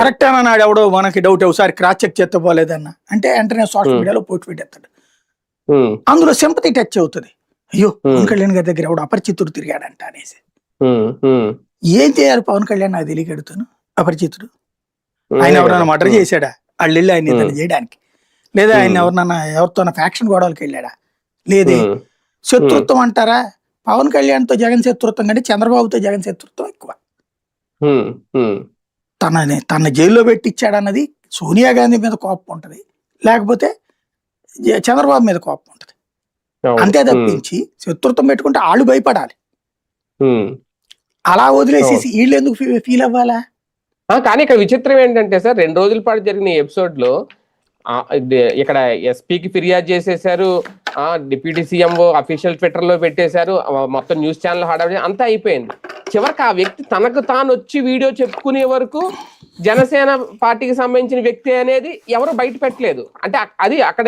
Correct అన్నాడు ఎవడో మనకి డౌట్ ఒకసారి క్రాస్ చెక్ చేస్తే పోలేదన్న అంటే వెంటనే సోషల్ మీడియాలో పోస్ట్ పెట్టేస్తాడు. అందులో సింపతి టచ్ అవుతుంది. అయ్యో పవన్ కళ్యాణ్ గారి దగ్గర ఎవడు అపరిచితుడు తిరిగాడంట అనేసి. ఏం చేయాలి పవన్ కళ్యాణ్ నాకు తెలియగడుతాను అపరిచితుడు? ఆయన ఎవరైనా మర్డర్ చేశాడా? వాళ్ళు వెళ్ళి ఆయన ఏదైనా చేయడానికి, లేదా ఆయన ఎవరినన్నా ఎవరితో ఫ్యాక్షన్ గొడవలకి వెళ్ళాడా? లేదే. శత్రుత్వం అంటారా? పవన్ కళ్యాణ్తో జగన్ శత్రుత్వం కంటే చంద్రబాబుతో జగన్ శత్రుత్వం ఎక్కువ. తన జైల్లో పెట్టించాడన్నది సోనియా గాంధీ మీద కోపం ఉంటది, లేకపోతే చంద్రబాబు మీద కోపం ఉంటది. అంతే తప్పించి శత్రుత్వం పెట్టుకుంటే వాళ్ళు భయపడాలి. అలా వదిలేసేసి వీళ్ళు ఎందుకు ఫీల్ అవ్వాలా? కానీ ఇక్కడ విచిత్రం ఏంటంటే సార్, 2 రోజుల పాటు జరిగిన ఎపిసోడ్ లో ఇక్కడ ఎస్పీకి ఫిర్యాదు చేసేసారు, డిప్యూటీ సీఎంఓ అఫీషియల్ ట్విట్టర్ లో పెట్టేశారు, మొత్తం న్యూస్ ఛానల్ హడావిడి అంతా అయిపోయింది. చివరికి ఆ వ్యక్తి తనకు తాను వచ్చి వీడియో చెప్పుకునే వరకు జనసేన పార్టీకి సంబంధించిన వ్యక్తి అనేది ఎవరు బయట పెట్టలేదు. అంటే అది అక్కడ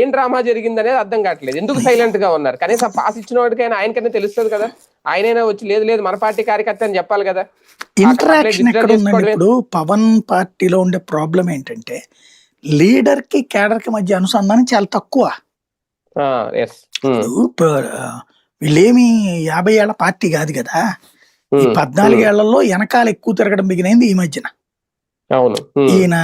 ఏం డ్రామా జరిగింది అనేది అర్థం కావట్లేదు. ఎందుకు సైలెంట్ గా ఉన్నారు? కనీసం పాస్ ఇచ్చిన వాడికైనా ఆయనకైనా తెలుస్తుంది కదా, ఆయనైనా వచ్చి లేదు లేదు మన పార్టీ కార్యకర్త అని చెప్పాలి కదా. ఇంటరాక్షన్ ఎక్కడ ఉందండి? ఇప్పుడు పవన్ పార్టీలో ఉండే ప్రాబ్లం ఏంటంటే లీడర్ కి కేడర్ కి మధ్య అనుసంధానం చాలా తక్కువ. వీళ్ళేమి 50 ఏళ్ల పార్టీ కాదు కదా. ఈ 14 ఏళ్లలో వెనకాల ఎక్కువ తిరగడం బిగినైంది ఈ మధ్యన. ఈయన